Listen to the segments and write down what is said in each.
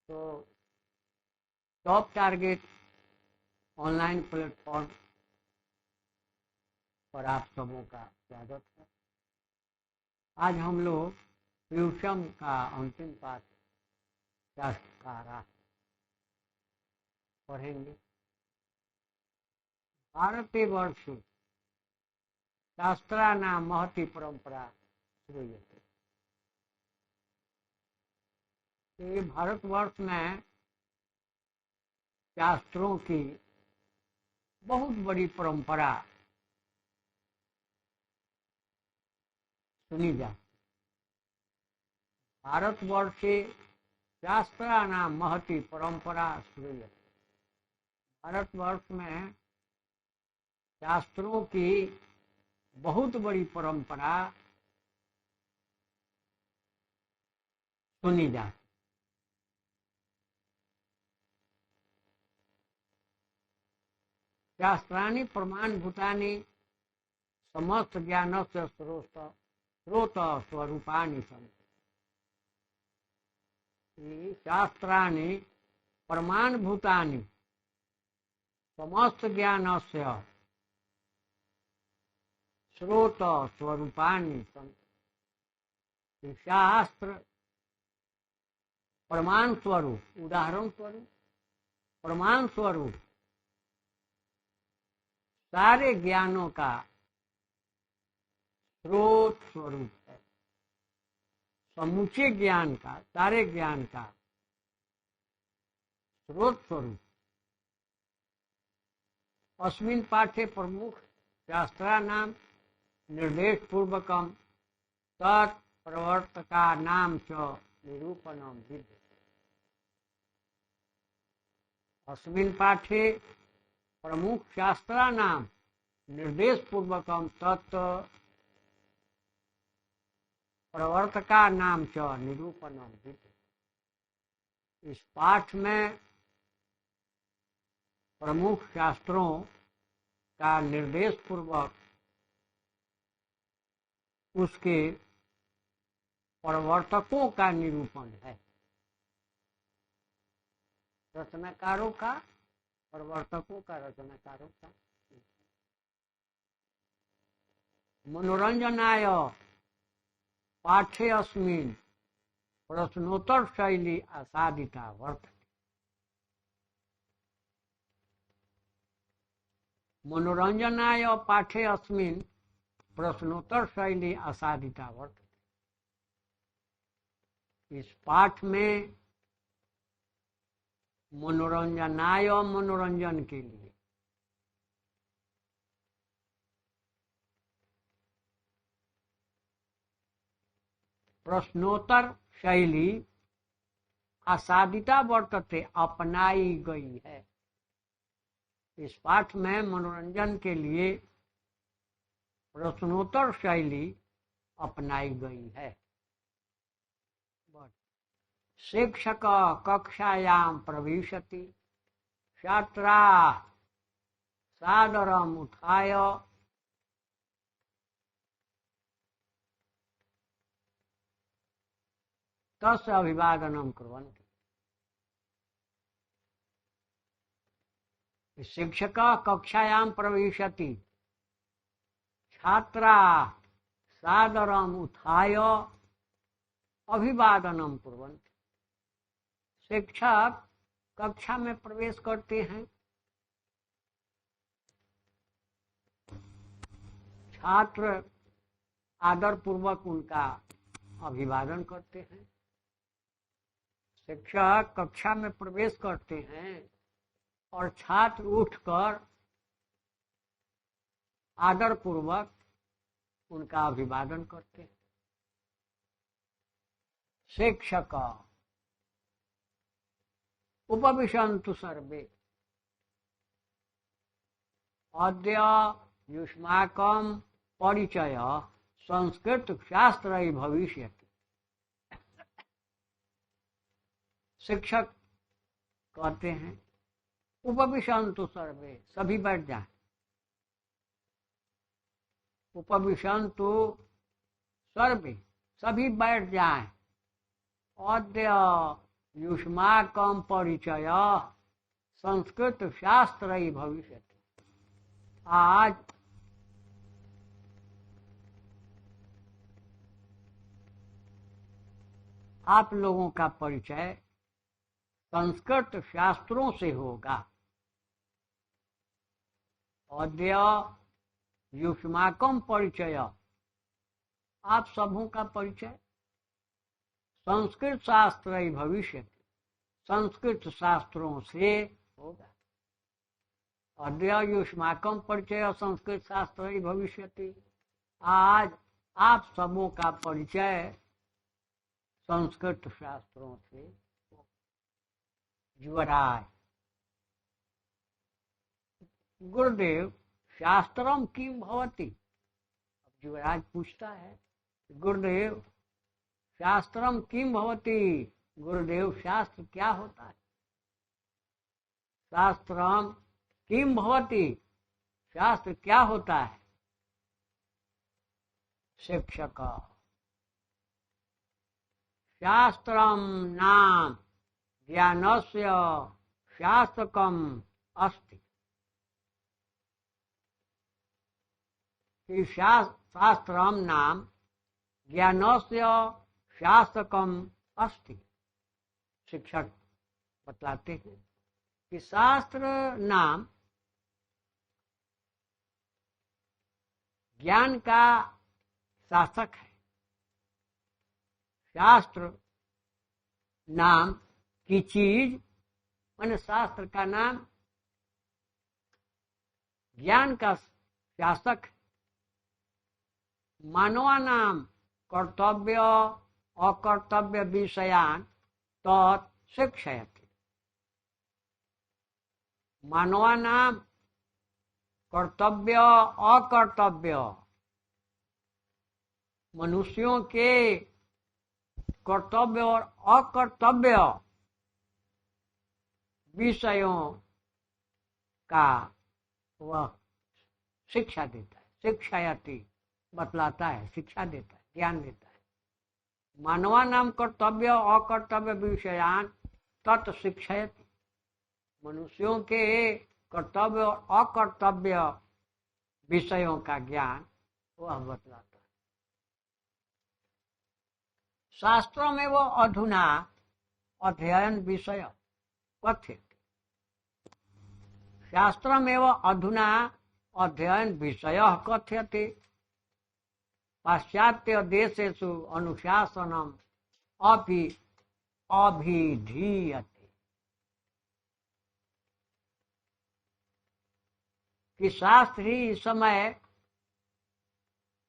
तो top target online platform पर आप सबों का स्वागत है। आज हम लोग पीयूषम का अंतिम पाठ शास्त्रार्थ पढ़ेंगे। भारतवर्ष शास्त्राणां महती परंपरा श्रूयते। ये भारतवर्ष में शास्त्रों की बहुत बड़ी परंपरा सुनी जाती। भारतवर्षे शास्त्राणां महती परंपरा श्रूयते। भारतवर्ष में शास्त्रों की बहुत बड़ी परंपरा सुनी जाती। शास्त्राणि प्रमाणभूतानि समस्त ज्ञानस्य स्रोत स्वरूपाणि सन्ति। शास्त्राणि प्रमाणभूतानि समस्त ज्ञानस्य स्रोत स्वरूपाणि सन्ति। शास्त्र प्रमाण स्वरूप, उदाहरण स्वरूप, प्रमाण स्वरूप सारे ज्ञानों का स्रोत स्वरूप है। समूचे ज्ञान का, सारे ज्ञान का स्रोत स्वरूप। अस्मिन् पाठे प्रमुख शास्त्राणां निर्देश पूर्वकम तत्प्रवर्तकानां च निरूपणं विद्यते। अस्मिन् पाठे प्रमुख शास्त्राणां निर्देश पूर्वकम तत्प्रवर्तकानां च निरूपणं विद्यते। इस पाठ में प्रमुख शास्त्रों का निर्देश पूर्वक उसके प्रवर्तकों का निरूपण है। रचनाकारों का, प्रवर्तकों का, रचनाकारों का। मनोरंजनाय पाठे अस्मिन् प्रश्नोत्तर शैली आसादिता वर्तते। मनोरंजनाय पाठे अस्मिन् प्रश्नोत्तर शैली आसादिता वर्तते। इस पाठ में मनोरंजनाय, मनोरंजन के लिए, प्रश्नोत्तर शैली आसादिता वर्तते, अपनाई गई है। इस पाठ में मनोरंजन के लिए प्रश्नोत्तर शैली अपनाई गई है। शिक्षक कक्षायां प्रविशति, छात्राः सादरम् उत्थाय तस्य अभिवादनं कुर्वन्ति। शिक्षक कक्षायां प्रविशति, छात्राः सादरम् उत्थाय अभिवादनं कुर्वन्ति। शिक्षक कक्षा में प्रवेश करते हैं, छात्र आदर पूर्वक उनका अभिवादन करते हैं। शिक्षक कक्षा में प्रवेश करते हैं और छात्र उठकर आदर पूर्वक उनका अभिवादन करते हैं। शिक्षक उपविशन्तु सर्वे, अद्य युष्माकं परिचय संस्कृत शास्त्रै भविष्यति। शिक्षक कहते हैं उपविशन्तु सर्वे, सभी बैठ जाएं। उपविशन्तु सर्वे, सभी बैठ जाएं। अद्य युष्माकं परिचय संस्कृत शास्त्र ही भविष्य। आज आप लोगों का परिचय संस्कृत शास्त्रों से होगा। अद्य युष्माकं परिचय, आप सबों का परिचय संस्कृत शास्त्र ही भविष्य, संस्कृत शास्त्रों से होगा। अद्य युष्माकं परिचय संस्कृत शास्त्र ही भविष्यति। आज आप सबों का परिचय संस्कृत शास्त्रों से। युवराज, गुरुदेव शास्त्रम किम भवति? अब युवराज पूछता है, गुरुदेव शास्त्रम किम भवति? गुरुदेव शास्त्र क्या होता है? शास्त्रम किम भवति, शास्त्र क्या होता है? शिक्षक, शास्त्रम नाम ज्ञानस्य शास्त्रकम अस्ति। शास्त्रम नाम ज्ञानस्य शास्त्रकम अस्ति। शिक्षक बतलाते हैं कि शास्त्र नाम ज्ञान का शासक है। शास्त्र नाम की चीज माने शास्त्र का नाम ज्ञान का शासक। मानवा नाम कर्तव्य अकर्तव्य विषयान तत् शिक्षयति। मानवा नाम कर्तव्य अकर्तव्य, मनुष्यों के कर्तव्य और अकर्तव्य विषयों का वह शिक्षा देता है। शिक्षायति बतलाता है, शिक्षा देता है, ज्ञान देता है। मानवा नाम कर्तव्य अकर्तव्य विषयान तत् शिक्षयति। मनुष्यों के कर्तव्य और अकर्तव्य विषयों का ज्ञान वह बतलाता है। शास्त्रों में वो अधुना अध्ययन विषय कथ्यते। शास्त्रमेव अधुना अध्ययन विषय कथ्यते। पाश्चात्य देशेषु अनुशासनम अपि अभिधीयते। कि शास्त्र ही इस समय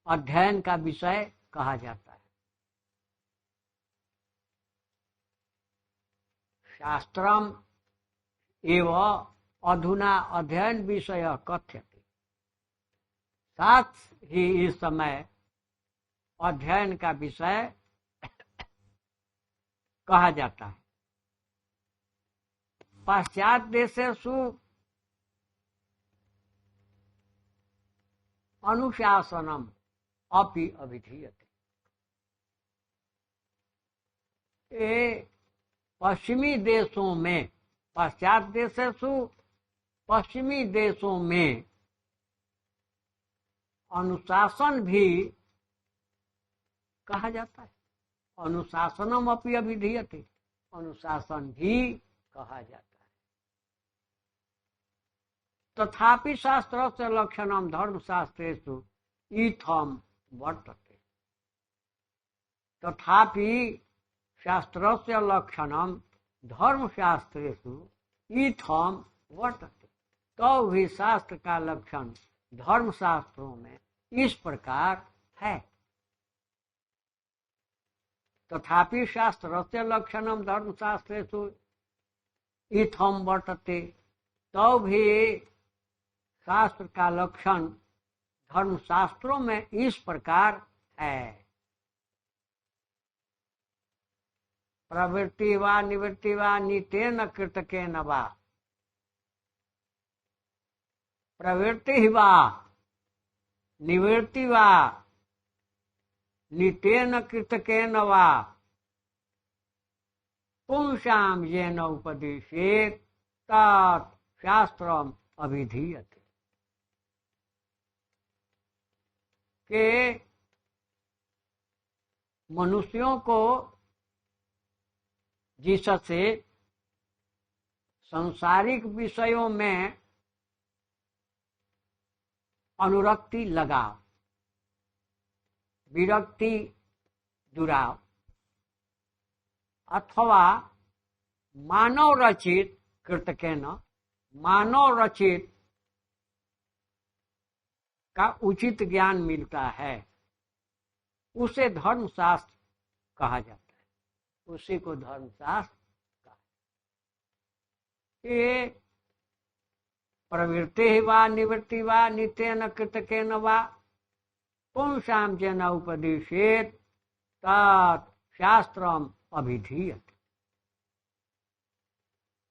अध्ययन का विषय कहा जाता है। शास्त्रम एव अधुना अध्ययन विषय कथ्यते। साथ ही इस समय अध्ययन का विषय कहा जाता है। पाश्चात्य देशेषु अनुशासनम अपि अभिधीयते। पश्चिमी देशों में, पाश्चात्य देशेषु पश्चिमी देशों में अनुशासन भी कहा जाता है। अनुशासनम अपि अभिधीयते, अनुशासन भी कहा जाता है। तथापि शास्त्रस्य लक्षणम धर्मशास्त्रेषु इत्थम वर्तते। तथापि शास्त्रस्य लक्षणम धर्मशास्त्रेषु इत्थम वर्तते। तो भी शास्त्र का लक्षण धर्मशास्त्रों में इस प्रकार है। तथापि शास्त्रस्य लक्षणम धर्मशास्त्रेषु इत्थम वर्तते। तो भी शास्त्र का लक्षण धर्मशास्त्रों में इस प्रकार है। प्रवृत्ति वा निवृत्ति वा नितेन कृतकेन वा। प्रवृत्ति वा निवृत्ति वा नितेन कृतकेन वा पुंसाम येन उपदेशेत तत् शास्त्रम अभिधीयते। कि मनुष्यों को जिससे सांसारिक विषयों में अनुरक्ति लगाव, विरक्ति दुराव अथवा मानव रचित कृतकेन मानव रचित का उचित ज्ञान मिलता है, उसे धर्मशास्त्र कहा जाता है। उसी को धर्मशास्त्र कहा। ये प्रवृत्ति वा निवृत्ति वा नित्येन कृतकेन वा पुंसाम येन उपदेशेत तत् शास्त्रम अभिधीयते।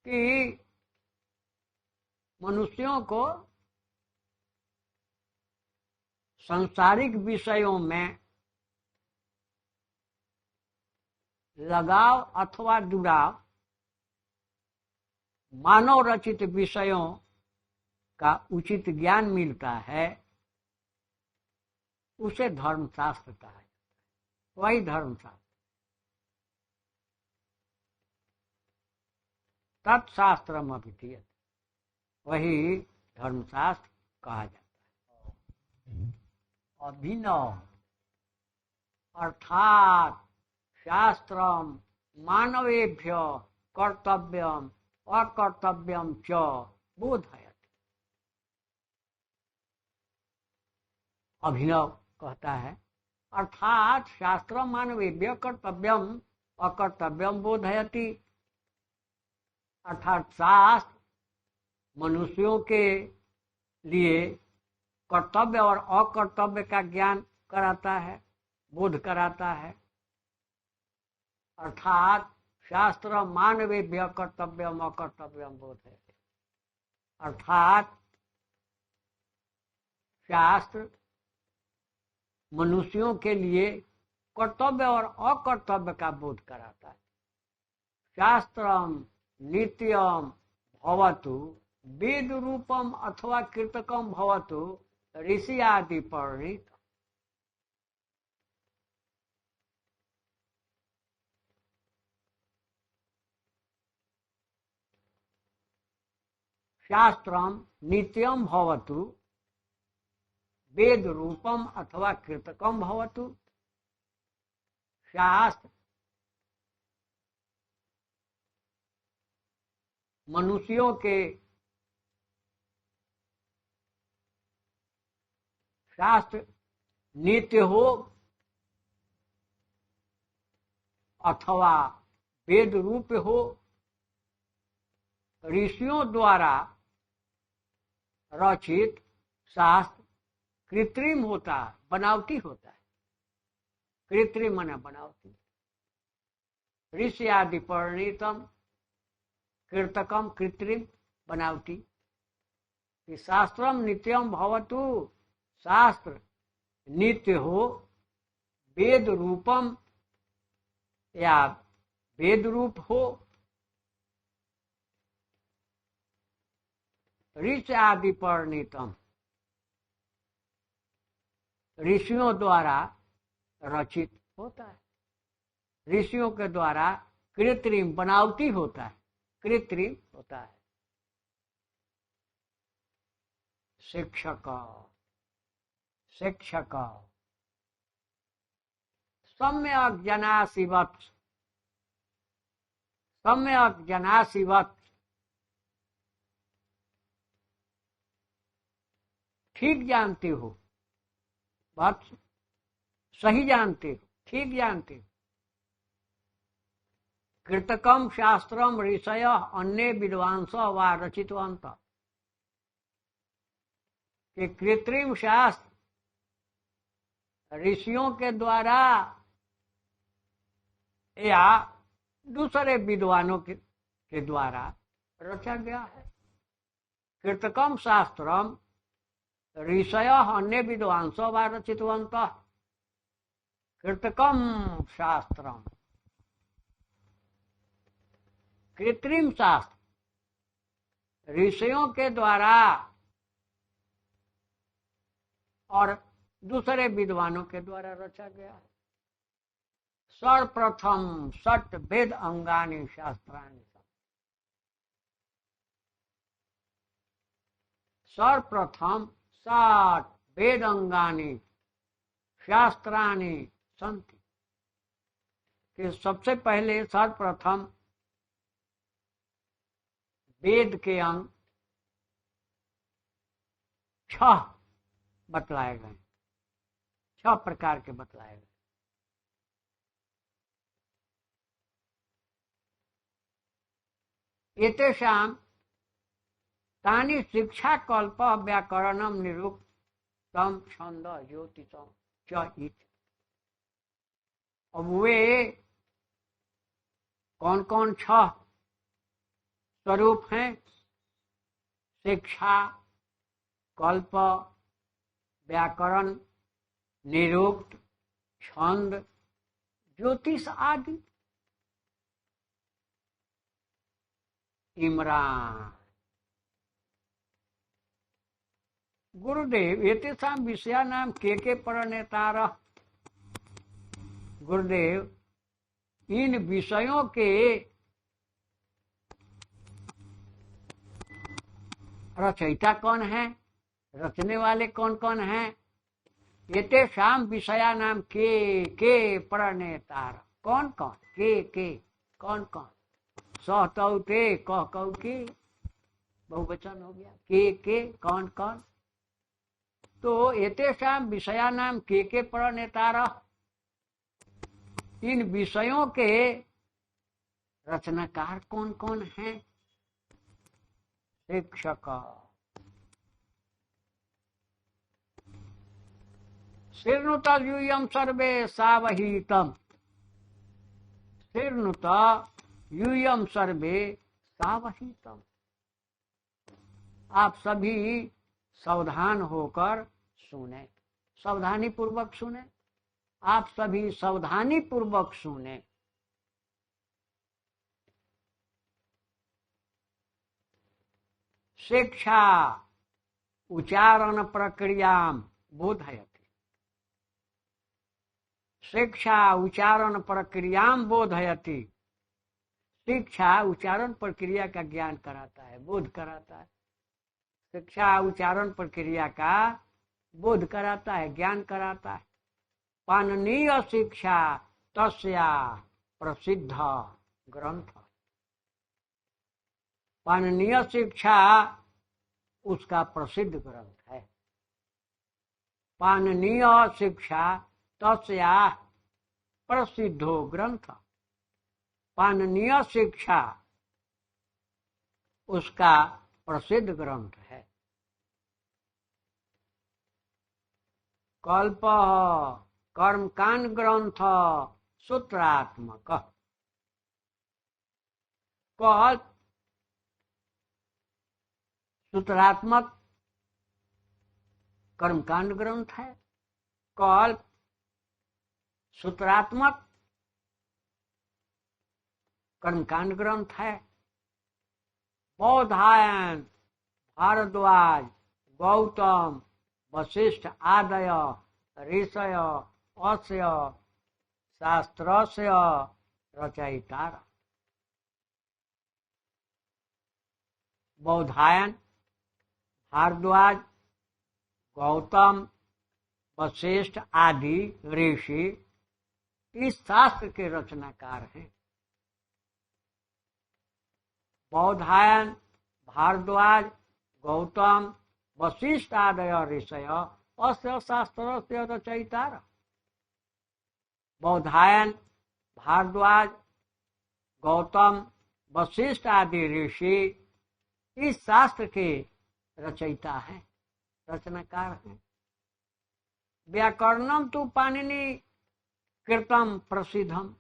कि मनुष्यों को सांसारिक विषयों में लगाव अथवा जुड़ाव मानव रचित विषयों का उचित ज्ञान मिलता है, उसे धर्मशास्त्र कहा जाता है। वही धर्मशास्त्र तत्शास्त्रम अभिधीयते, वही धर्मशास्त्र कहा जाता है। अभिनव अर्थात शास्त्रम मानवेभ्य कर्तव्यम अकर्तव्यम च बोधयति। अभिनव कहता है अर्थात शास्त्र मानवेभ्य कर्तव्यम अकर्तव्यम बोधयति। अर्थात शास्त्र मनुष्यों के लिए कर्तव्य और अकर्तव्य का ज्ञान कराता है, बोध कराता है। अर्थात शास्त्र मानवेभ्य कर्तव्यम अकर्तव्यम बोधयति। अर्थात शास्त्र मनुष्यों के लिए कर्तव्य और अकर्तव्य का बोध कराता है। शास्त्रम नित्यम भवतु वेद रूपम अथवा कीर्तकम भवतु ऋषि आदि परिणीत। शास्त्रम नित्यम भवतु वेद रूपम अथवा कीर्तकम भवतु। शास्त्र मनुष्यों के शास्त्र नित्य हो अथवा वेद रूप हो, ऋषियों द्वारा रचित शास्त्र कृत्रिम होता है, बनावटी होता है। कृत्रिम माने बनावटी। ऋषि आदि परिणीतम कीर्तकम कृत्रिम बनावटी। शास्त्रम नित्यम भवतु, शास्त्र नित्य हो, वेद रूपम या वेद रूप हो, ऋषि आदि परिणीतम ऋषियों द्वारा रचित होता है। ऋषियों के द्वारा कृत्रिम बनावटी होता है, कृत्रिम होता है। शिक्षक शिक्षक सम्यक जनासिवत, सम्यक जनासिवत ठीक जानते हो, बात सही जानते हो, ठीक जानते हो। कृतकम शास्त्रम ऋषय अन्य विद्वांस व रचितवंत। कि कृत्रिम शास्त्र ऋषियों के द्वारा या दूसरे विद्वानों के द्वारा रचा गया है। कृतकम शास्त्रम ऋषय अन्य विद्वांस व रचितवंत। कृतकम शास्त्रम कृत्रिम शास्त्र ऋषियों के द्वारा और दूसरे विद्वानों के द्वारा रचा गया है। सर्वप्रथम षट वेद अंगानि शास्त्राणि, सर्वप्रथम 60 वेद अंगानि शास्त्राणि संति, कि सबसे पहले सर्वप्रथम वेद के अंग 6 बतलाए गए, 6 प्रकार के बतलाए गए। एतेषां तानि शिक्षा कल्प व्याकरणम निरुक्तम छंद ज्योतिषम च इति। अब वे कौन कौन 6 स्वरूप हैं? शिक्षा, कल्प, व्याकरण, निरुक्त, छंद, ज्योतिष आदि। इमरान गुरुदेव एतेषां विषयानां के प्रणेतारः। गुरुदेव इन विषयों के रचयिता कौन है, रचने वाले कौन कौन हैं? एतेषां विषयानां के प्रणेतारः, कौन कौन? के कौन कौन? सहतौ ते कह कौ के, बहुवचन हो गया। के कौन कौन? तो एतेषां विषयानां के प्रणेतारः, इन विषयों के रचनाकार कौन कौन हैं? शिक्षक शृणुत यूयं सर्वे सावहीतम, शृणुत यूयं सर्वे सावहीतम। आप सभी सावधान होकर सुने, सावधानी पूर्वक सुने, आप सभी सावधानी पूर्वक सुने। शिक्षा उच्चारण प्रक्रियां बोधयति, शिक्षा उच्चारण प्रक्रियां बोधयति। शिक्षा उच्चारण प्रक्रिया का ज्ञान कराता है, बोध कराता है। शिक्षा उच्चारण प्रक्रिया का बोध कराता है, ज्ञान कराता है। पाणिनीय शिक्षा तस्या प्रसिद्ध ग्रंथ, पाणिनीय शिक्षा उसका प्रसिद्ध ग्रंथ है। पाणिनीय शिक्षा तस्या प्रसिद्धो ग्रंथ, पाणिनीय शिक्षा उसका प्रसिद्ध ग्रंथ है। कल्प कर्मकांड ग्रंथ सूत्रात्मक, कल्प सूत्रात्मक कर्मकांड ग्रंथ है। कल्प सूत्रात्मक कर्मकांड ग्रंथ है। बौधायन, भारद्वाज, गौतम, वशिष्ठ आदय ऋषय अस्य शास्त्रस्य रचयिता। बौधायन, भारद्वाज, गौतम, वशिष्ठ आदि ऋषि इस शास्त्र के रचनाकार हैं। बौधायन, भारद्वाज, गौतम, वशिष्ठ आदय ऋषय अस्य शास्त्रस्य रचयिता। बौधायन, भारद्वाज, गौतम, वशिष्ठ आदि ऋषि इस शास्त्र के रचयिता हैं, रचनाकार हैं। व्याकरणम तो पाणिनि कृतम प्रसिद्धम,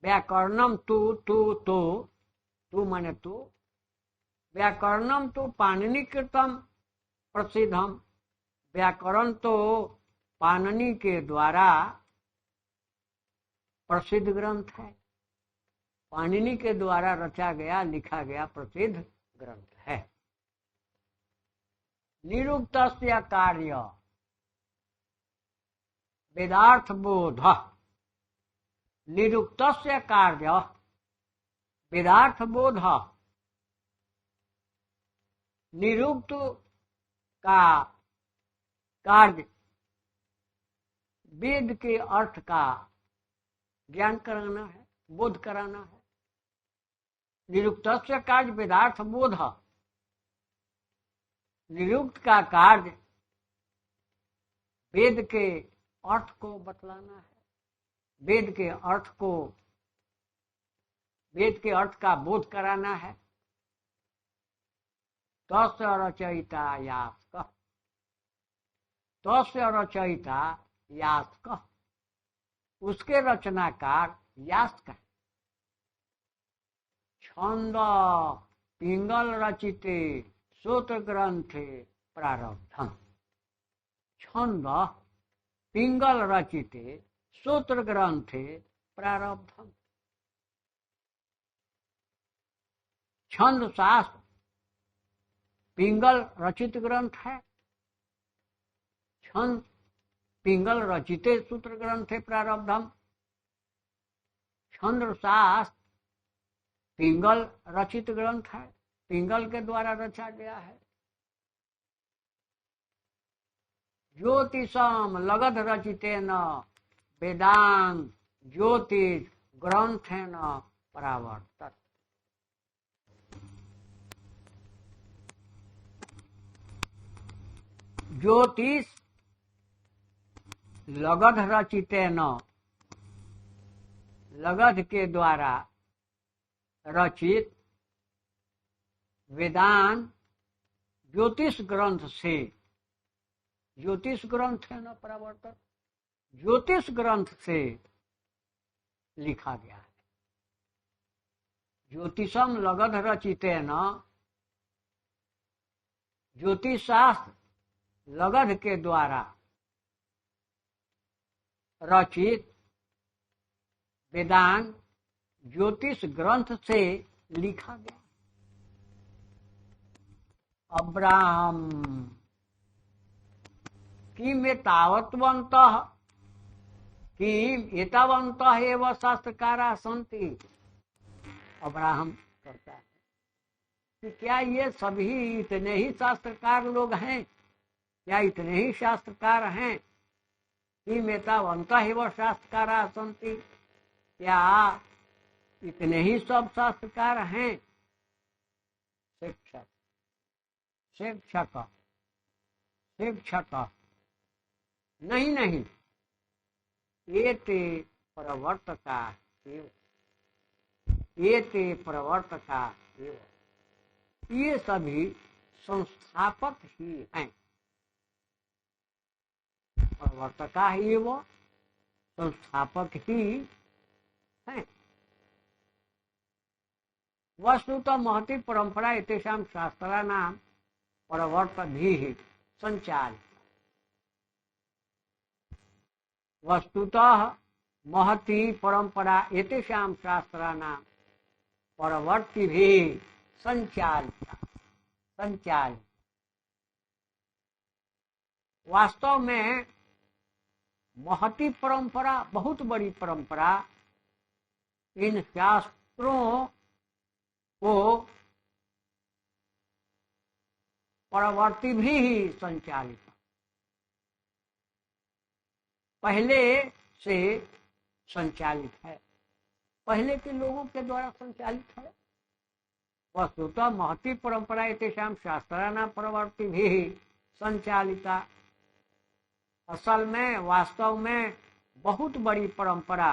व्याकरणम तू माने तू, व्याकरणम तो पाणिनि कृतम प्रसिद्धम, व्याकरण तो पाणिनि के द्वारा प्रसिद्ध ग्रंथ है। पाणिनि के द्वारा रचा गया, लिखा गया प्रसिद्ध ग्रंथ है। निरुक्तस्य कार्य वेदार्थ बोध। निरुक्तस्य कार्य वेदार्थ बोध। निरुक्त का कार्य वेद के अर्थ का ज्ञान कराना है, बोध कराना है। निरुक्तस्य कार्य वेदार्थ बोध। निरुक्त का कार्य वेद के अर्थ को बतलाना है, वेद के अर्थ का बोध कराना है। तस्य रचयिता यास्क। तस्य रचयिता यास्क, उसके रचनाकार यास्क है। छंद पिंगल रचिते सूत्र ग्रंथे प्रारब्धम। छंद पिंगल रचिते सूत्र ग्रंथे प्रारब्धम। छंद शास्त्र पिंगल रचित ग्रंथ है। छंद पिंगल रचिते सूत्र ग्रंथे प्रारब्धम। छंद शास्त्र पिंगल रचित ग्रंथ है, पिंगल के द्वारा रचा गया है। ज्योतिषम लगध रचितेन वेदांत ज्योतिष ग्रंथेन परावर्तत। ज्योतिष लगध रचितेन, लगध के द्वारा रचित वेदांत ज्योतिष ग्रंथ से, ज्योतिष ग्रंथ है न परावर्तक, ज्योतिष ग्रंथ से लिखा गया है। ज्योतिषम लगध रचितेन, ज्योतिष शास्त्र लगध के द्वारा रचित वेदांत ज्योतिष ग्रंथ से लिखा गया। अब्राहम किम एतावत्वन्तः किम एतावन्तः एव शास्त्रकारा सन्ति। अब्राहम कहता है कि क्या ये सभी इतने ही शास्त्रकार लोग हैं, क्या इतने ही शास्त्रकार हैं। किम एतावन्तः एव शास्त्रकारा सन्ति, क्या इतने ही सब शास्त्रकार हैं। शिक्षक शिक्षक शिक्षक नहीं नहीं, एते प्रवर्तका एव, एते प्रवर्तका एव, ये सभी संस्थापक ही हैं। प्रवर्तका एव, संस्थापक ही हैं। वस्तुतः महती परंपरा एतेषां शास्त्राणां प्रवर्तभिः संचालिता। वस्तुतः महती परंपरा एतेषां शास्त्राणां प्रवर्तभिः संचालिता। वास्तव में महती परंपरा, बहुत बड़ी परंपरा इन शास्त्रों को परवर्ती भी संचालित, पहले से संचालित है, पहले के लोगों के द्वारा संचालित है। वस्तुतः महती परंपरा एतेषां शास्त्राणां प्रवर्ती भी संचालिता। असल में, वास्तव में बहुत बड़ी परंपरा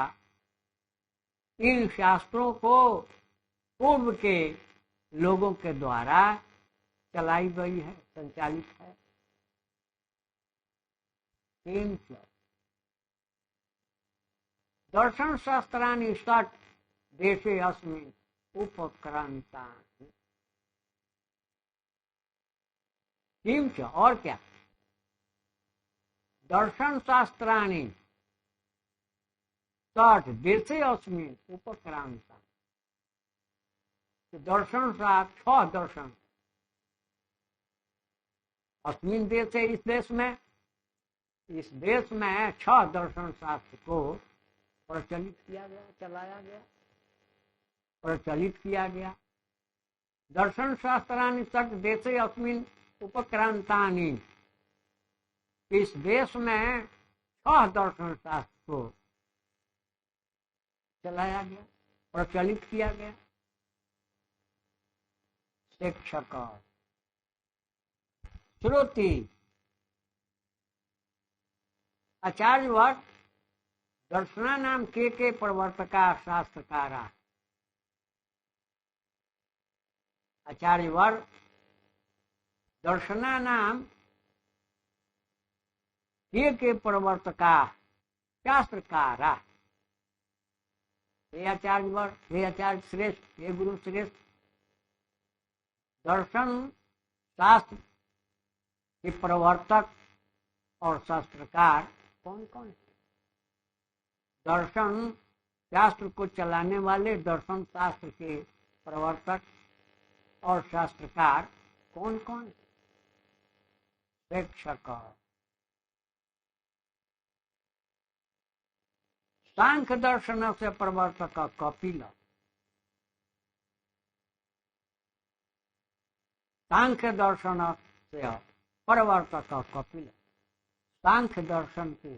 इन शास्त्रों को पूर्व के लोगों के द्वारा चलाई गई है, संचालित है। दर्शन शास्त्राणि षट् देशे अस्मिन् उपक्रांतानि। किंच, और क्या, दर्शन शास्त्राणि षट् देशे अस्मिन् उपक्रांतानि, दर्शन शास्त्र 6 दर्शन अस्मिन देश है, इस देश में 6 दर्शन शास्त्र को प्रचलित किया गया, चलाया गया, प्रचलित किया गया। दर्शन शास्त्राणि षट् देशे अस्मिन उपक्रांतानि, इस देश में 6 दर्शन शास्त्र को चलाया गया, प्रचलित किया गया। शिक्षक श्रुति आचार्यवर्ग दर्शना नाम के प्रवर्तका शास्त्रकारा। आचार्यवर्ग दर्शना नाम के प्रवर्तका शास्त्रकारा। हे आचार्यवर्ग, हे आचार्य श्रेष्ठ, हे गुरु श्रेष्ठ, दर्शन शास्त्र के प्रवर्तक और शास्त्रकार कौन कौन है? दर्शन शास्त्र को चलाने वाले दर्शन शास्त्र के प्रवर्तक और शास्त्रकार कौन कौन है? शिक्षक सांख्य दर्शन से प्रवर्तक कपिल, सांख्य दर्शन से प्रवर्तक कपिल, सांख्य दर्शन के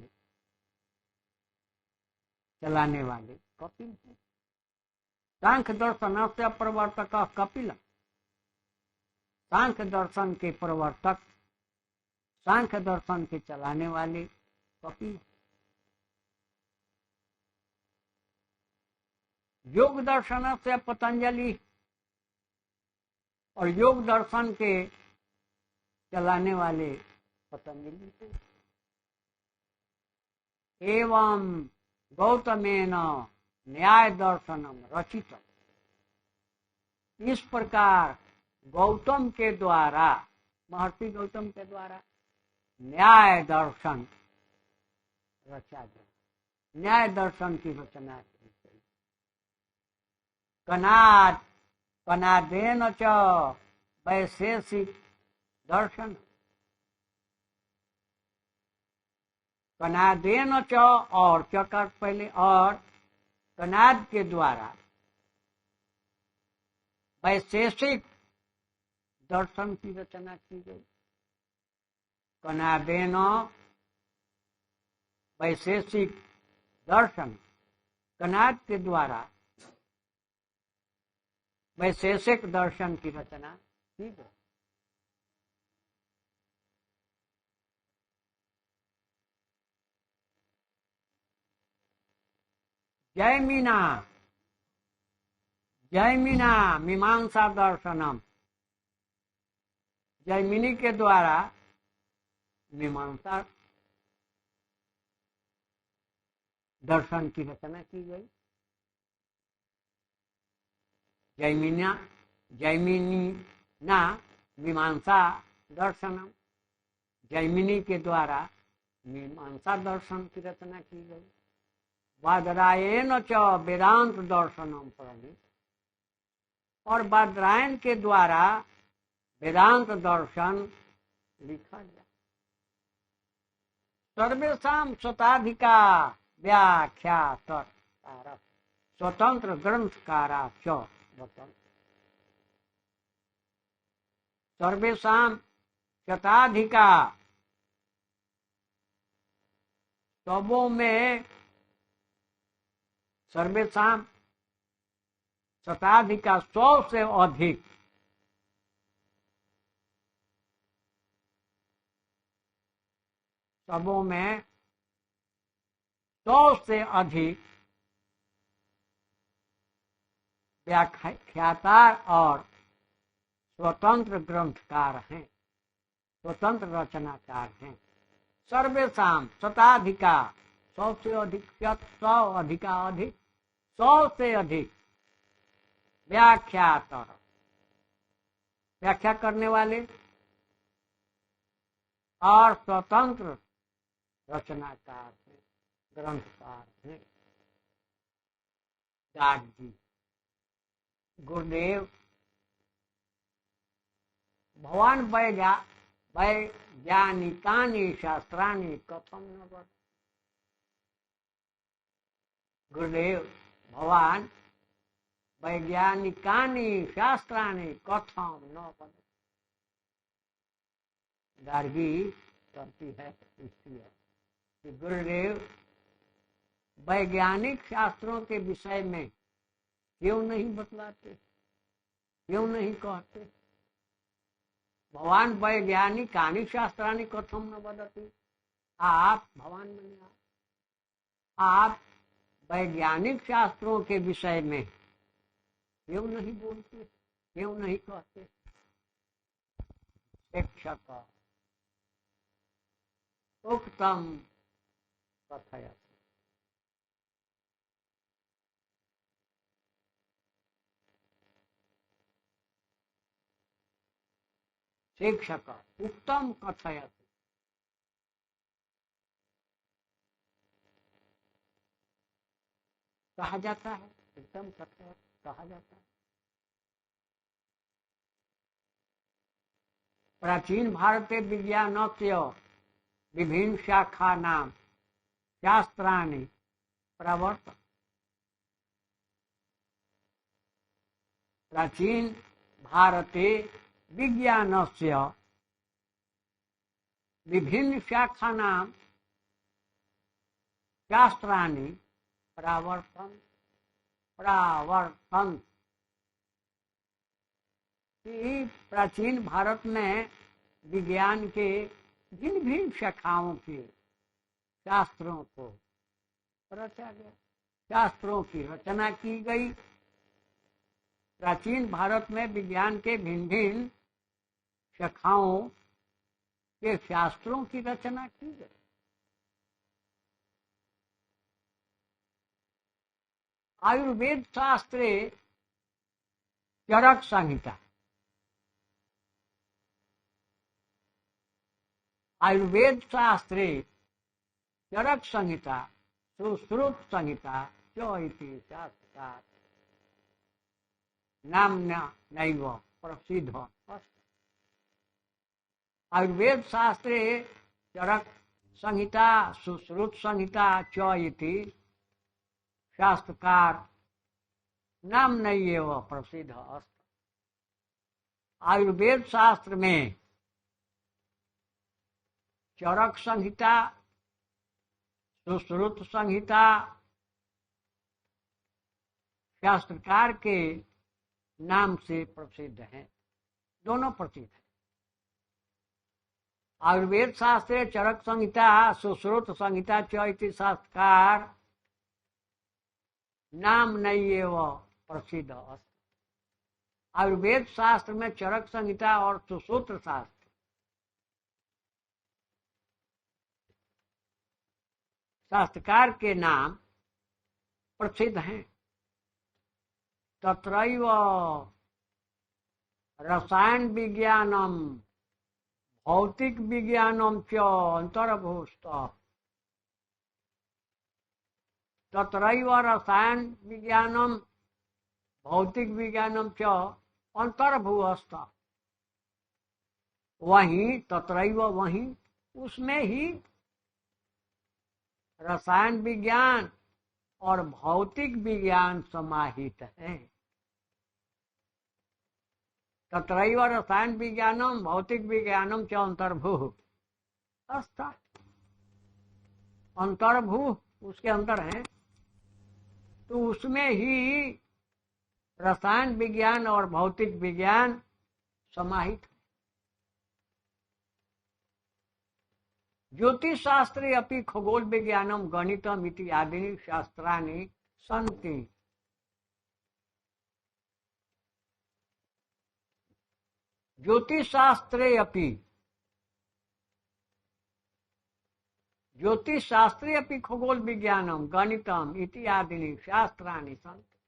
चलाने वाले कपिल हैं। सांख्य दर्शन से प्रवर्तक कपिल, सांख्य दर्शन के प्रवर्तक, सांख्य दर्शन के चलाने वाले कपिल। योग दर्शन से पतंजलि और योग दर्शन के चलाने वाले पतंजलि थे। एवं गौतमेन न्याय दर्शनम रचित, इस प्रकार गौतम के द्वारा, महर्षि गौतम के द्वारा न्याय दर्शन रचा गया, न्याय दर्शन की रचना की गई। कनादेन च वैशेषिक दर्शन, कनादेन च और चकर पहले, और कनाद के द्वारा वैशेषिक दर्शन की रचना की गई। कनादेन वैशेषिक दर्शन, कनाद के द्वारा वैशेषिक दर्शन की रचना की गई। जैमिना, जैमिना मीमांसा दर्शनम, जैमिनी के द्वारा मीमांसा दर्शन की रचना की गई। जैमिनी ना मीमांसा दर्शनम, जैमिनी के द्वारा मीमांसा दर्शन की रचना की गई। बादरायण च वेदांत दर्शनम प्रणीत, और बादरायण के द्वारा वेदांत दर्शन लिखा गया। सर्वेषां स्वताधिका व्याख्यातर, स्वतंत्र ग्रंथकारा च वतन। सर्वेषां शताधिका, सबों में, सर्वेषां शताधिका 100 से अधिक, सबों में 100 से अधिक व्याख्याकार और स्वतंत्र ग्रंथकार हैं, स्वतंत्र रचनाकार हैं। सर्वेषां शताधिका 100 से अधिक, 100 अधिका अधिक, 100 से अधिक व्याख्यातर, व्याख्या करने वाले और स्वतंत्र रचनाकार हैं, ग्रंथकार हैं। दास जी, गुरुदेव भवान वैज्ञानिकानि शास्त्राणि कथम न वद। गुरुदेव, भवान वैज्ञानिकानि शास्त्राणि कथम न वद। गार्गी करती है इसलिए कि गुरुदेव वैज्ञानिक शास्त्रों के विषय में क्यों नहीं बतलाते, क्यों नहीं कहते। भगवान वैज्ञानिकानि शास्त्राणि कथम न वदति। आप भगवान बने, आप वैज्ञानिक शास्त्रों के विषय में क्यों नहीं बोलते, क्यों नहीं कहते। शिक्षक उक्तम कथयति। शिक्षक उत्तम कथयति। कहा जाता है, उत्तम कथयति कहा जाता है। प्राचीन भारते विज्ञानस्य विभिन्न शाखा नाम शास्त्राणि प्रवर्तन्ते। प्राचीन भारते विज्ञानस्य विभिन्न शाखा नाम शास्त्राणि प्रवर्तन्ते। प्राचीन भारत में विज्ञान के भिन्न भिन्न शाखाओं के शास्त्रों को रचा गया, शास्त्रों की रचना की गई। प्राचीन भारत में विज्ञान के भिन्न भिन्न शाखाओं के शास्त्रों की रचना की गई। आयुर्वेद शास्त्रे चरक संहिता, आयुर्वेद शास्त्रे चरक संहिता सुश्रुत संहिता च इति शास्त्रकार नाम्ना नैव प्रसिद्ध अस्ति। आयुर्वेद शास्त्रे चरक संहिता सुश्रुत संहिता च इति शास्त्रकार नाम्ना एव प्रसिद्ध अस्ति। आयुर्वेद शास्त्र में चरक संहिता सुश्रुत संहिता शास्त्रकार के नाम से प्रसिद्ध है, दोनों प्रसिद्ध है। आयुर्वेद शास्त्रे चरक संहिता सुश्रुत संहिता च इति शास्त्रकार नाम नहीं एव प्रसिद्ध अस्ति। आयुर्वेद शास्त्र में चरक संहिता और सुश्रुत शास्त्र शास्त्रकार के नाम प्रसिद्ध हैं। तत्रैव रसायन विज्ञानम भौतिक विज्ञानम च अंतर्भूत। तत्रैव रसायन विज्ञानम भौतिक विज्ञानम च अंतर्भूत। वहीं तत्रैव वहीं उसमें ही रसायन विज्ञान और भौतिक विज्ञान समाहित है। तत्रैव रसायन विज्ञानम भौतिक विज्ञानम च अंतर्भूत अस्ति। अंतर्भूत उसके अंदर है, तो उसमें ही रसायन विज्ञान और भौतिक विज्ञान समाहित है। ज्योतिष शास्त्रे अपि खगोल विज्ञानम गणितम इति आदीनि शास्त्राणि सन्ति। ज्योतिष शास्त्रे अपि खगोल विज्ञानम गणितम इति आदीनि शास्त्राणि सन्ति।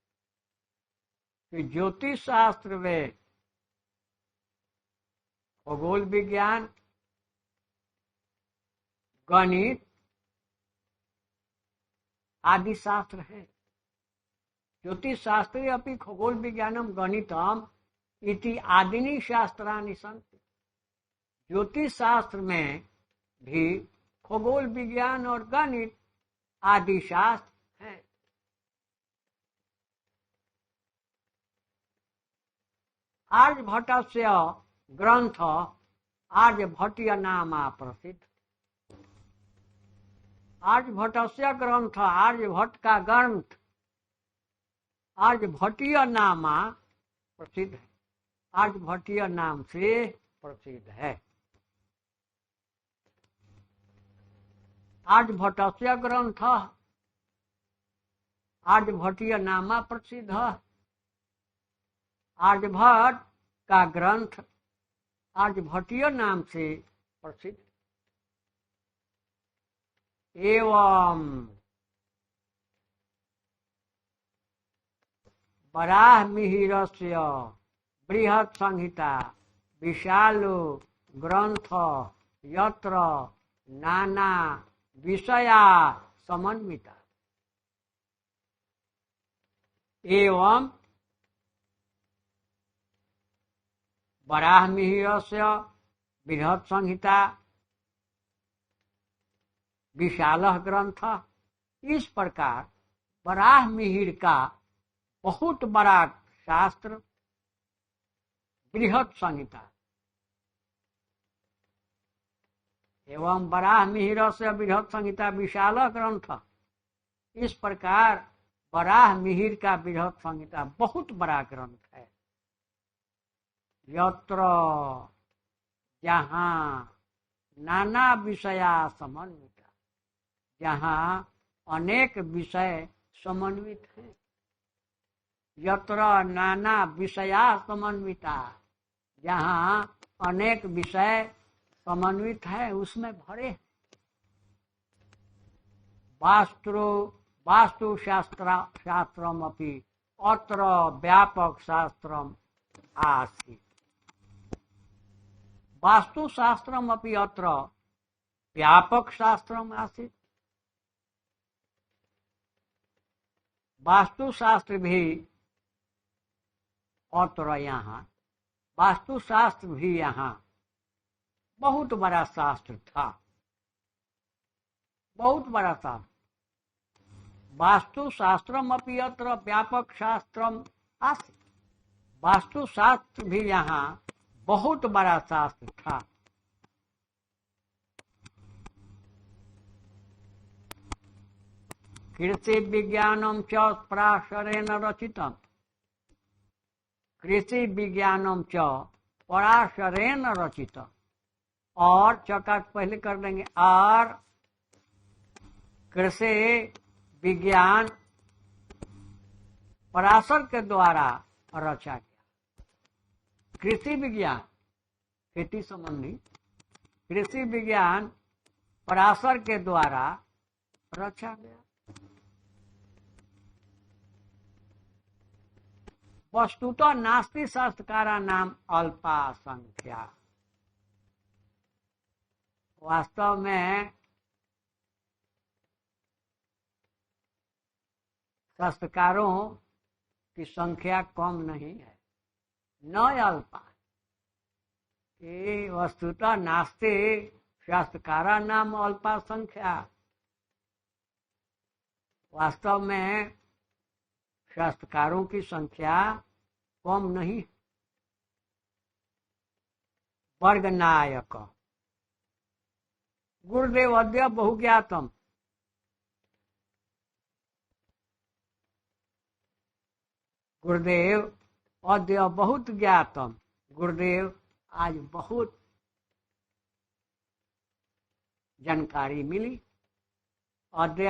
ज्योतिष शास्त्र में खगोल विज्ञान गणित आदि शास्त्र है। ज्योतिष शास्त्रे अपि खगोल विज्ञानम गणितम इति आदीनि शास्त्राणि सन्ति। ज्योतिष शास्त्र में भी खगोल विज्ञान और गणित आदि शास्त्र हैं। आर्यभट्टस्य ग्रंथ आर्यभट्टीय नामा प्रसिद्ध। आर्यभट्टस्य ग्रंथ, आर्यभट्ट का ग्रंथ आर्यभट्टीय नामा प्रसिद्ध है, आर्यभट्टीय नाम से प्रसिद्ध है। आर्यभट्टस्य ग्रंथ आर्यभट्टीय नामा प्रसिद्ध। आर्यभट्ट का ग्रंथ आर्यभट्टीय नाम से प्रसिद्ध। एवं वराहमिहिरस्य बृहत् संहिता विशालो ग्रंथ यत्र नाना विषया समन्विता। एवं वराहमिहिरस्य बृहत् संहिता विशालः ग्रंथ, इस प्रकार वराहमिहिर का बहुत बड़ा शास्त्र बृहत् संहिता। एवं वराहमिहिरस्य बृहत् संहिता विशालः ग्रंथ, इस प्रकार वराहमिहिर का बृहत् संहिता बहुत बड़ा ग्रंथ है। यत्र जहाँ नाना विषया समन्विता, जहाँ अनेक विषय समन्वित हैं। यत्र नाना विषया समन्विता, जहाँ अनेक विषय समन्वित है उसमें भरे। वास्तु शास्त्रमपि अत्र व्यापक शास्त्रम आसीत्। वास्तु शास्त्रमपि अत्र व्यापक शास्त्रम आसीत्। वास्तु शास्त्र भी अत्र यहाँ, वास्तु शास्त्र भी यहाँ बहुत बड़ा शास्त्र था, बहुत बड़ा शास्त्र। वास्तु शास्त्रम अपि अत्र व्यापक शास्त्रम आसीत्। वास्तु शास्त्र भी यहाँ बहुत बड़ा शास्त्र था। कृषि विज्ञानम च पराशरेण रचितम। कृषि विज्ञानम च पराशरेण रचितम। और चौका पहले कर देंगे। और कृषि विज्ञान पराशर के द्वारा रचा गया। कृषि विज्ञान खेती संबंधी, कृषि विज्ञान पराशर के द्वारा रचा गया। वस्तुतः नास्ति शास्त्रकारा नाम अल्पा संख्या। वास्तव में शास्त्रकारों की संख्या कम नहीं है, न अल्पा। ये वस्तुतः नास्ति शास्त्रकारा नाम अल्पा संख्या। वास्तव में शास्त्रकारों की संख्या कम नहीं। वर्ग नायक गुरुदेव अद्य बहुज्ञातम। गुरुदेव अद्य बहुत ज्ञातम। गुरुदेव आज बहुत जानकारी मिली। अद्य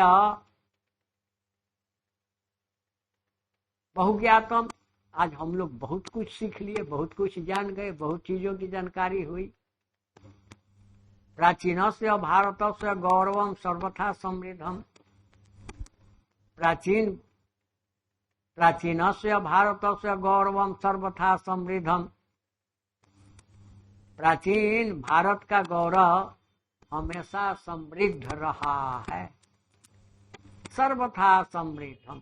बहुज्ञातम, आज हम लोग बहुत कुछ सीख लिए, बहुत कुछ जान गए, बहुत चीजों की जानकारी हुई। प्राचीनस्य भारतस्य गौरवम सर्वथा समृद्धम। प्राचीनस्य भारतस्य गौरवम सर्वथा समृद्धम। प्राचीन भारत का गौरव हमेशा समृद्ध रहा है। सर्वथा समृद्धम।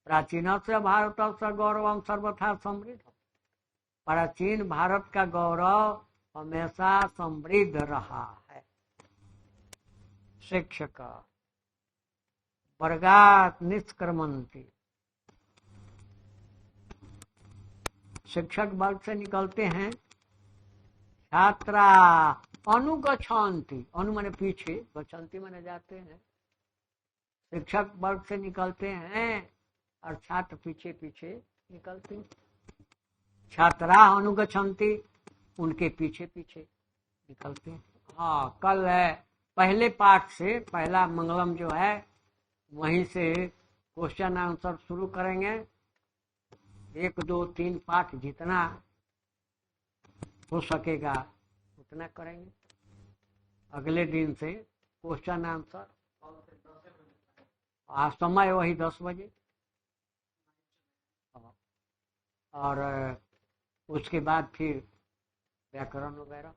प्राचीनस्य भारतस्य गौरवम सर्वथा समृद्धम। प्राचीन भारत का गौरव हमेशा समृद्ध रहा है। शिक्षक वर्गात निष्क्रमन्ति, शिक्षक वर्ग से निकलते हैं। छात्रा अनुगच्छन्ति, अनु माने पीछे, गच्छन्ति माने जाते हैं। शिक्षक वर्ग से निकलते हैं और छात्र पीछे पीछे निकलते हैं। छात्रा अनुगच्छन्ति, उनके पीछे पीछे निकलते हैं। हाँ, कल है पहले पाठ से, पहला मंगलम जो है वहीं से क्वेश्चन आंसर शुरू करेंगे। 1, 2, 3 पाठ जितना हो सकेगा उतना करेंगे। अगले दिन से क्वेश्चन आंसर, आज समय वही 10 बजे, और उसके बाद फिर व्याकरण वगैरह।